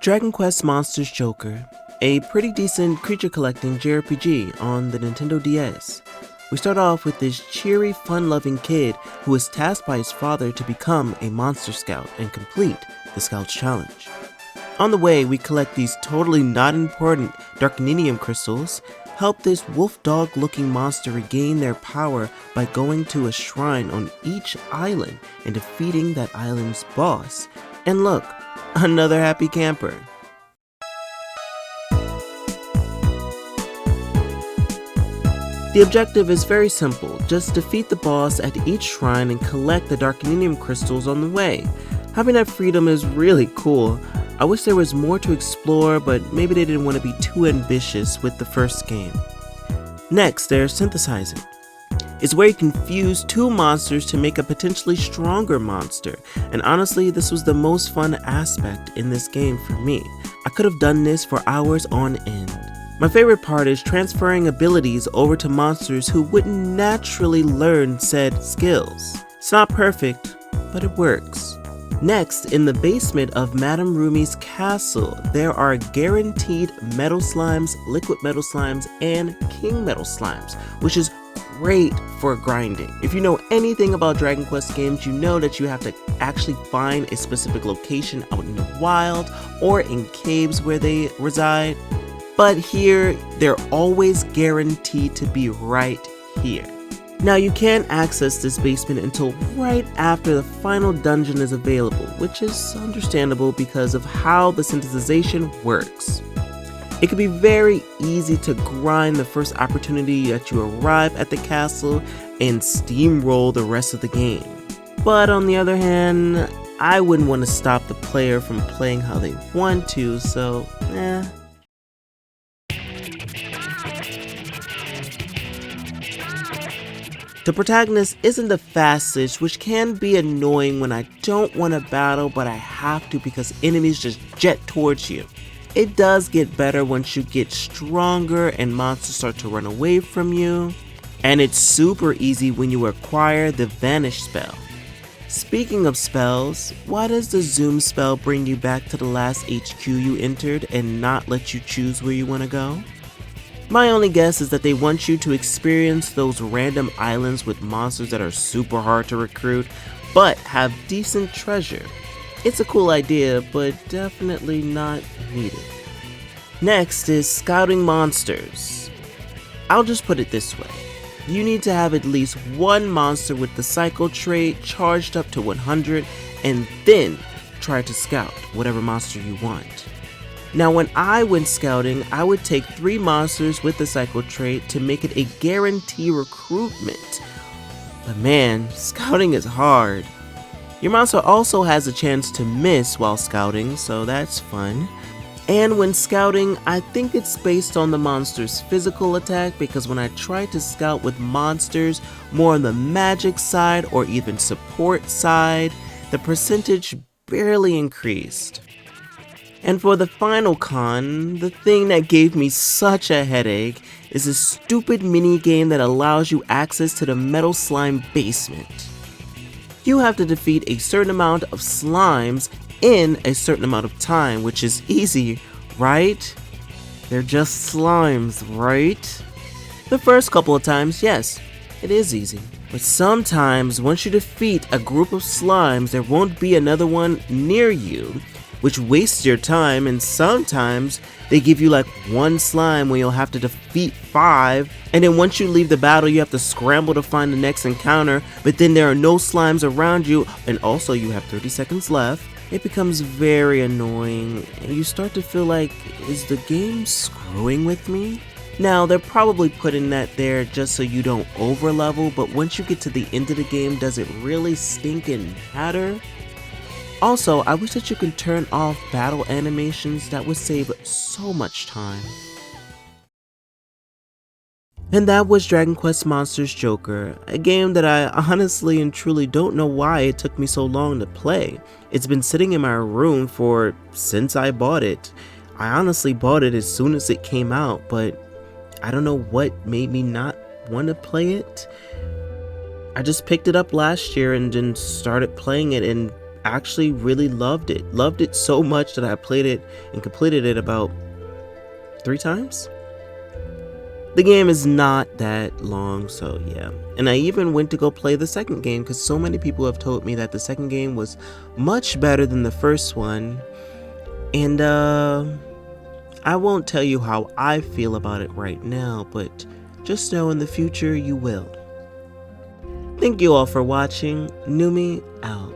Dragon Quest Monsters Joker, a pretty decent creature collecting JRPG on the Nintendo DS. We start off with this cheery, fun-loving kid who is tasked by his father to become a monster scout and complete the Scout's Challenge. On the way, we collect these totally not important Darkninium crystals, help this wolf dog looking monster regain their power by going to a shrine on each island and defeating that island's boss, and look, another happy camper. The objective is very simple, just defeat the boss at each shrine and collect the Darkninium crystals on the way. Having that freedom is really cool. I wish there was more to explore, but maybe they didn't want to be too ambitious with the first game. Next, there's synthesizing. It's where you can fuse two monsters to make a potentially stronger monster, and honestly, this was the most fun aspect in this game for me. I could have done this for hours on end. My favorite part is transferring abilities over to monsters who wouldn't naturally learn said skills. It's not perfect, but it works. Next, in the basement of Madame Rumi's castle, there are guaranteed metal slimes, liquid metal slimes, and king metal slimes, which is great for grinding. If you know anything about Dragon Quest games, you know that you have to actually find a specific location out in the wild or in caves where they reside. But here, they're always guaranteed to be right here. Now you can't access this basement until right after the final dungeon is available, which is understandable because of how the synthesization works. It can be very easy to grind the first opportunity that you arrive at the castle and steamroll the rest of the game. But on the other hand, I wouldn't want to stop the player from playing how they want to, so The protagonist isn't the fastest, which can be annoying when I don't want to battle but I have to because enemies just jet towards you. It does get better once you get stronger and monsters start to run away from you. And it's super easy when you acquire the Vanish spell. Speaking of spells, why does the Zoom spell bring you back to the last HQ you entered and not let you choose where you want to go? My only guess is that they want you to experience those random islands with monsters that are super hard to recruit, but have decent treasure. It's a cool idea, but definitely not needed. Next is scouting monsters. I'll just put it this way. You need to have at least one monster with the cycle trait charged up to 100 and then try to scout whatever monster you want. Now when I went scouting, I would take 3 monsters with the cycle trait to make it a guarantee recruitment. But man, scouting is hard. Your monster also has a chance to miss while scouting, so that's fun. And when scouting, I think it's based on the monster's physical attack because when I tried to scout with monsters more on the magic side or even support side, the percentage barely increased. And for the final con, the thing that gave me such a headache is a stupid mini game that allows you access to the Metal Slime basement. You have to defeat a certain amount of slimes in a certain amount of time, which is easy, right? They're just slimes, right? The first couple of times, yes, it is easy. But sometimes, once you defeat a group of slimes, there won't be another one near you, which wastes your time, and sometimes they give you like 1 slime when you'll have to defeat 5, and then once you leave the battle you have to scramble to find the next encounter, but then there are no slimes around you, and also you have 30 seconds left. It becomes very annoying, and you start to feel like, is the game screwing with me? Now, they're probably putting that there just so you don't overlevel, but once you get to the end of the game, does it really stinking matter? Also, I wish that you could turn off battle animations. That would save so much time. And that was Dragon Quest Monsters Joker, a game that I honestly and truly don't know why it took me so long to play. It's been sitting in my room since I bought it. I honestly bought it as soon as it came out, but I don't know what made me not want to play it. I just picked it up last year and then started playing it, and actually really loved it. Loved it so much that I played it and completed it about 3 times. The game is not that long, so yeah. And I even went to go play the second game because so many people have told me that the second game was much better than the first one. And I won't tell you how I feel about it right now, but just know in the future you will. Thank you all for watching. Numi out.